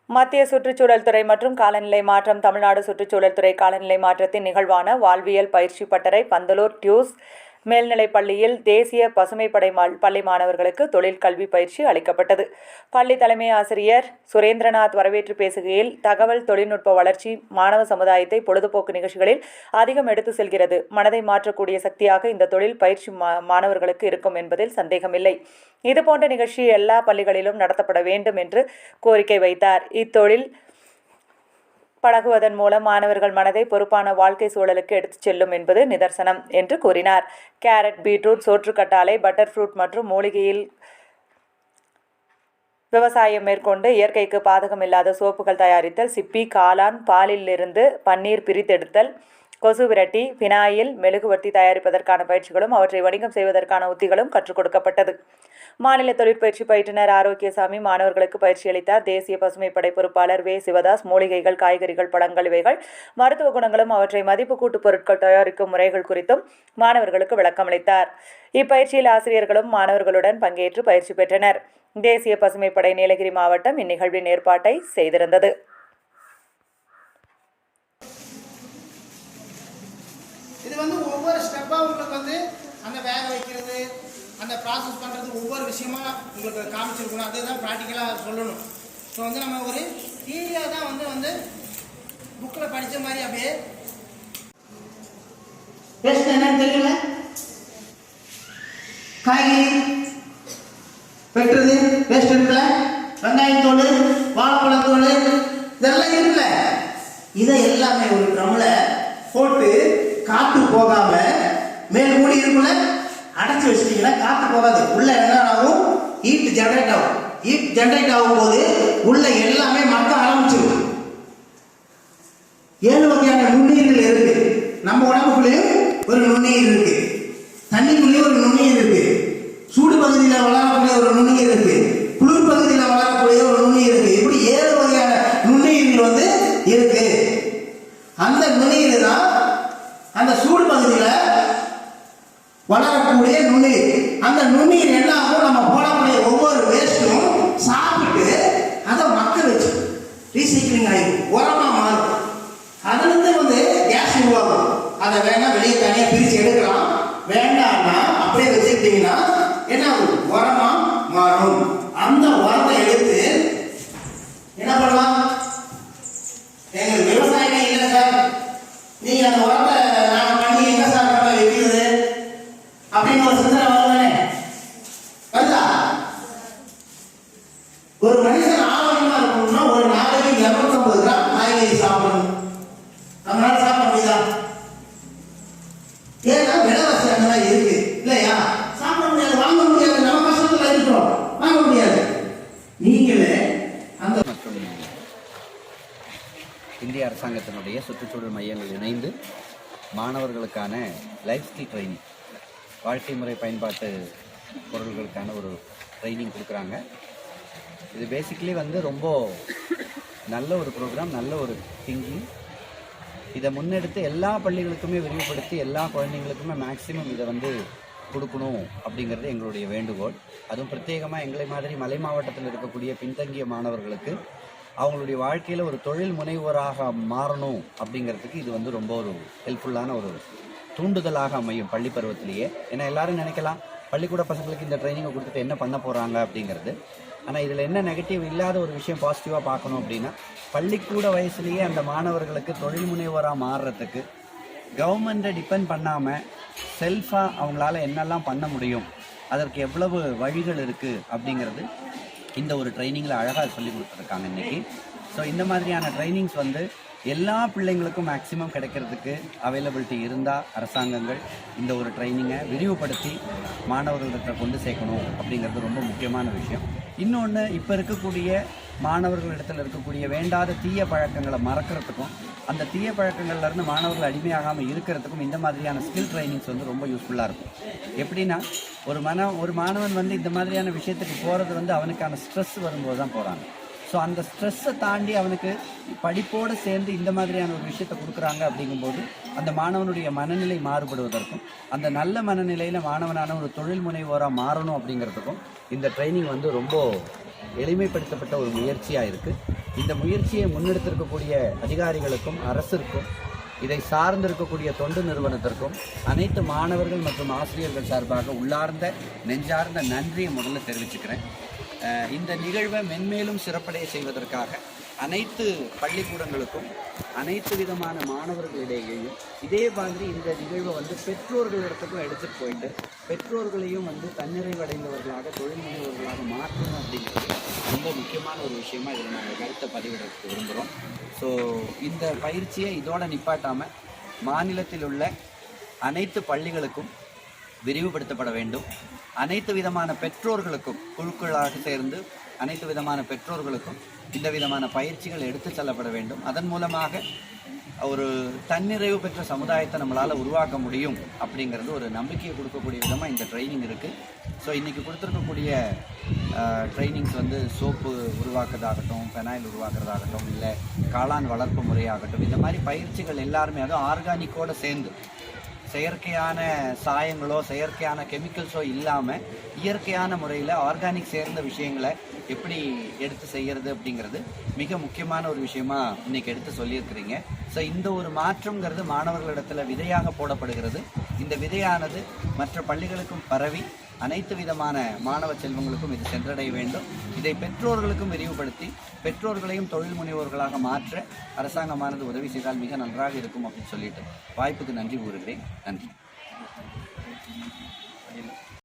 மத்திய சுற்றுச்சூழல் துறை மற்றும் காலநிலை மாற்றம் தமிழ்நாடு சுற்றுச்சூழல் துறை காலநிலை மாற்றத்தின் நிகழ்வான வாழ்வியல் பயிற்சி பட்டறை பந்தலூர் டியூஸ் மேல்நிலைப் பள்ளியில் தேசிய பசுமைப்படை பள்ளி மாணவர்களுக்கு தொழில் கல்வி பயிற்சி அளிக்கப்பட்டது. பள்ளி தலைமை ஆசிரியர் சுரேந்திரநாத் வரவேற்று பேசுகையில், தகவல் தொழில்நுட்ப வளர்ச்சி மாணவ சமுதாயத்தை பொழுதுபோக்கு நிகழ்ச்சிகளில் அதிகம் எடுத்து செல்கிறது. மனதை மாற்றக்கூடிய சக்தியாக இந்த தொழில் பயிற்சி மாணவர்களுக்கு இருக்கும் என்பதில் சந்தேகமில்லை. இதுபோன்ற நிகழ்ச்சி எல்லா பள்ளிகளிலும் நடத்தப்பட வேண்டும் என்று கோரிக்கை வைத்தார். இத்தொழில் பழகுவதன் மூலம் மாணவர்கள் மனதை பொறுப்பான வாழ்க்கை சூழலுக்கு எடுத்துச் செல்லும் என்பது நிதர்சனம் என்று கூறினார். கேரட், பீட்ரூட், சோற்றுக்கற்றாழை, பட்டர் ஃப்ரூட் மற்றும் மூலிகையில் விவசாயம் மேற்கொண்டு இயற்கைக்கு பாதகமில்லாத சோப்புகள் தயாரித்தல், சிப்பி, காளான், பாலிலிருந்து பன்னீர் பிரித்தெடுத்தல், கொசு விரட்டி, பினாயில், மெழுகுவர்த்தி தயாரிப்பதற்கான பயிற்சிகளும் அவற்றை வணிகம் செய்வதற்கான உத்திகளும் கற்றுக் கொடுக்கப்பட்டது. மாநில தொழிற்பயிற்சி பயிற்றுனர் ஆரோக்கியசாமி மாணவர்களுக்கு பயிற்சி அளித்தார். தேசிய பசுமைப்படை பொறுப்பாளர் வே. சிவதாஸ் மூலிகைகள், காய்கறிகள், பழங்கள் இவைகள் மருத்துவ குணங்களும் அவற்றை மதிப்பு கூட்டு பொருட்கள் தயாரிக்கும் முறைகள் குறித்தும் மாணவர்களுக்கு விளக்கமளித்தார். இப்பயிற்சியில் ஆசிரியர்களும் மாணவர்களுடன் பங்கேற்று பயிற்சி பெற்றனர். தேசிய பசுமைப்படை நீலகிரி மாவட்டம் இந்நிகழ்வின் ஏற்பாட்டை செய்திருந்தது. இது ஒவ்வொரு ஸ்டெப்பாக உங்களுக்கு அந்த வேக வைக்கிறது, அந்த ப்ராசஸ் பண்ணுறது ஒவ்வொரு விஷயமா உங்களுக்கு காமிச்சிருக்கணும். அதுதான் ப்ராக்டிக்கலாக சொல்லணும். ஸோ நம்ம ஒரு தியரியாக தான் புக்கில் படித்த மாதிரி அப்படியே பேஸ்ட் என்னன்னு தெரியல. காய்கறி வெட்டுறது பேஸ்ட் இருக்குல்ல, வெங்காயத்தோடு, வாழைப்பழத்தோடு இதெல்லாம் இருக்குல்ல, இதை எல்லாமே ஒரு ட்ரம்ல போட்டு காற்று போகாம மேல் மூடி இருக்குல்ல அடைச்சி வச்சிட்டீங்கன்னா காற்று போகாது. உள்ள என்ன ஆகும்? ஹீட் ஜெனரேட் ஆகும். ஹீட் ஜெனரேட் ஆகும் போது உள்ள எல்லாமே மக்க ஆரம்பிச்சிடும். 7 வகையான நுண்ணுயிர்கள் இருக்கு. நம்ம உடம்புக்குள்ளேயும் ஒரு நுண்ணுயிர் இருக்கு, தண்ணிக்குள்ளேயும் ஒரு நுண்ணுயிர் இருக்கு, சூடு பகுதியில் வளரக்கூடிய ஒரு நுண்ணுயிர் இருக்கு, குளிர் பகுதியில் வளரக்கூடிய ஒரு நுண்ணுயிர் இருக்கு. இப்படி 7 வகையான நுண்ணுயிர்கள் இருக்கு. அந்த நுண்ணுயிர் தான் அந்த சூடு பகுதியில் வளரக்கூடிய நுண்ணுயிர். அந்த நுண்ணுயிர் என்ன ஆகும்? நம்ம போடக்கூடிய ஒவ்வொரு வேஸ்ட்டும் சாப்பிட்டு அதை மக்க வச்சு ரீசைக்கிளிங் ஆகி உரமா மாறும். அதுலேருந்து கேஸ் உருவாகும். அதை வேணா வெளியே தனியாக பிரித்து எடுக்கலாம். வேண்டாம்னா அப்படியே வச்சுக்கிட்டீங்கன்னா என்ன ஆகும்? உரமா மாறும். அந்த உரத்தை எடுத்து என்ன பண்ணலாம்? எங்களுக்கு விவசாயமே இல்லை சார், நீங்க அந்த உரத்தை நாங்கள் பண்ணி எங்க சார் நம்ம வைக்கிறது அப்படின்னு ஒரு சிந்தனை வருதானே? வருதா? ஒரு மனுஷன் ஆரோக்கியமா இருக்கணும்னா ஒரு நாளைக்கு 250 கிராம் காய்கறி சாப்பிடணும். நம்மளால சாப்பிட முடியுதா? ஏன்னா விலைவாசி அங்கதான் இருக்கு இல்லையா? சாப்பிட முடியாது, வாங்க முடியாது. நம்ம கஷ்டத்துல இருக்கிறோம், வாங்க முடியாது. நீங்களே அந்த இந்திய அரசாங்கத்தினுடைய சுற்றுச்சூழல் மையங்கள் இணைந்து மாணவர்களுக்கான லைஃப் ஸ்கில் ட்ரைனிங், வாழ்க்கை முறை பயன்பாட்டு பொருள்களுக்கான ஒரு ட்ரைனிங் கொடுக்குறாங்க. இது பேசிக்கலி ரொம்ப நல்ல ஒரு ப்ரோக்ராம், நல்ல ஒரு திங்கிங். இதை முன்னெடுத்து எல்லா பள்ளிகளுக்குமே விரிவுபடுத்தி எல்லா குழந்தைங்களுக்குமே மேக்சிமம் இதை கொடுக்கணும் அப்படிங்கிறது எங்களுடைய வேண்டுகோள். அதுவும் பிரத்யேகமாக எங்களை மாதிரி மலை மாவட்டத்தில் இருக்கக்கூடிய பின்தங்கிய மாணவர்களுக்கு அவங்களுடைய வாழ்க்கையில் ஒரு தொழில் முனைவோராக மாறணும் அப்படிங்கிறதுக்கு இது ரொம்ப ஒரு ஹெல்ப்ஃபுல்லான ஒரு தூண்டுதலாக அமையும் பள்ளி பருவத்திலேயே. ஏன்னா எல்லாரும் நினைக்கலாம் பள்ளிக்கூட பசங்களுக்கு இந்த ட்ரைனிங்கை கொடுத்துட்டு என்ன பண்ண போகிறாங்க அப்படிங்கிறது. ஆனால் இதில் என்ன நெகட்டிவ் இல்லாத ஒரு விஷயம் பாசிட்டிவாக பார்க்கணும் அப்படின்னா, பள்ளிக்கூட வயசுலேயே அந்த மாணவர்களுக்கு தொழில் முனைவோராக மாறுறதுக்கு கவர்மெண்ட்டை டிபெண்ட் பண்ணாமல் செல்ஃபாக அவங்களால என்னெல்லாம் பண்ண முடியும், அதற்கு எவ்வளவு வழிகள் இருக்குது அப்படிங்கிறது இந்த ஒரு ட்ரைனிங்கில் அழகாக சொல்லி கொடுத்துருக்காங்க இன்றைக்கி. ஸோ இந்த மாதிரியான ட்ரைனிங்ஸ் எல்லா பிள்ளைங்களுக்கும் மேக்ஸிமம் கிடைக்கிறதுக்கு அவைலபிலிட்டி இருந்தால் அரசாங்கங்கள் இந்த ஒரு ட்ரைனிங்கை விரிவுபடுத்தி மாணவர்களிடத்தை கொண்டு சேர்க்கணும் அப்படிங்கிறது ரொம்ப முக்கியமான விஷயம். இன்னொன்று, இப்போ இருக்கக்கூடிய மாணவர்களிடத்தில் இருக்கக்கூடிய வேண்டாத தீய பழக்கங்களை மறக்கிறதுக்கும் அந்த தீய பழக்கங்கள்லேருந்து மாணவர்கள் அடிமையாகாமல் இருக்கிறதுக்கும் இந்த மாதிரியான ஸ்கில் ட்ரைனிங்ஸ் ரொம்ப யூஸ்ஃபுல்லாக இருக்கும். எப்படின்னா ஒரு மாணவன் இந்த மாதிரியான விஷயத்துக்கு போகிறது அவனுக்கான ஸ்ட்ரெஸ் வரும்போது தான் போகிறாங்க. ஸோ அந்த ஸ்ட்ரெஸ்ஸை தாண்டி அவனுக்கு படிப்போடு சேர்ந்து இந்த மாதிரியான ஒரு விஷயத்தை கொடுக்குறாங்க. அப்படிங்கும்போது அந்த மாணவனுடைய மனநிலை மாறுபடுவதற்கும் அந்த நல்ல மனநிலையில் மாணவனான ஒரு தொழில் முனைவோராக மாறணும் அப்படிங்கிறதுக்கும் இந்த ட்ரைனிங் ரொம்ப எளிமைப்படுத்தப்பட்ட ஒரு முயற்சியாக இருக்குது. இந்த முயற்சியை முன்னெடுத்திருக்கக்கூடிய அதிகாரிகளுக்கும் அரசிற்கும் இதை சார்ந்திருக்கக்கூடிய தொண்டு நிறுவனத்திற்கும் அனைத்து மாணவர்கள் மற்றும் ஆசிரியர்கள் சார்பாக உள்ளார்ந்த நெஞ்சார்ந்த நன்றியை முதல்ல தெரிவிச்சுக்கிறேன். இந்த நிகழ்வை மென்மேலும் சிறப்படைய செய்வதற்காக அனைத்து பள்ளிக்கூடங்களுக்கும் அனைத்து விதமான மாணவர்களிடையேயும் இதே மாதிரி இந்த நிகழ்வை பெற்றோர்களிடத்துக்கும் எடுத்துகிட்டு போயிட்டு பெற்றோர்களையும் தன்னிறைவடைந்தவர்களாக தொழில் முனைவர்களாக மாற்றணும் அப்படிங்கிறது ரொம்ப முக்கியமான ஒரு விஷயமா இதில் நாங்கள் கருத்தை பதிவிடறதுக்கு விரும்புகிறோம். ஸோ இந்த பயிற்சியை இதோட நிப்பாட்டாமல் மாநிலத்தில் உள்ள அனைத்து பள்ளிகளுக்கும் விரிவுபடுத்தப்பட வேண்டும். அனைத்து விதமான பெற்றோர்களுக்கும் குழுக்களாக சேர்ந்து அனைத்து விதமான பெற்றோர்களுக்கும் இந்த விதமான பயிற்சிகள் எடுத்து செல்லப்பட வேண்டும். அதன் மூலமாக ஒரு தன்னிறைவு பெற்ற சமுதாயத்தை நம்மளால் உருவாக்க முடியும் அப்படிங்கிறது ஒரு நம்பிக்கையை கொடுக்கக்கூடிய விதமாக இந்த ட்ரைனிங் இருக்குது. ஸோ இன்றைக்கி கொடுத்துருக்கக்கூடிய ட்ரைனிங்ஸ் சோப்பு உருவாக்குறதாகட்டும், ஃபெனாயில் உருவாக்குறதாகட்டும், இல்லை காளான் வளர்ப்பு முறையாகட்டும், இந்த மாதிரி பயிற்சிகள் எல்லாருமே அதுவும் ஆர்கானிக்கோடு சேர்ந்து செயற்கையான சாயங்களோ செயற்கையான கெமிக்கல்ஸோ இல்லாமல் இயற்கையான முறையில் ஆர்கானிக் சேர்ந்த விஷயங்களை எப்படி எடுத்து செய்கிறது அப்படிங்கிறது மிக முக்கியமான ஒரு விஷயமா இன்றைக்கி எடுத்து சொல்லியிருக்கிறீங்க. ஸோ இந்த ஒரு மாற்றங்கிறது மாணவர்களிடத்தில் விதையாக போடப்படுகிறது. இந்த விதையானது மற்ற பள்ளிகளுக்கும் பரவி அனைத்து விதமான மாணவ செல்வங்களுக்கும் இது சென்றடைய வேண்டும். இதை பெற்றோர்களுக்கும் விரிவுபடுத்தி பெற்றோர்களையும் தொழில் முனைவோர்களாக மாற்ற அரசாங்கமானது உதவி செய்தால் மிக நன்றாக இருக்கும் அப்படின்னு சொல்லிட்டு வாய்ப்புக்கு நன்றி கூறுகிறேன். நன்றி.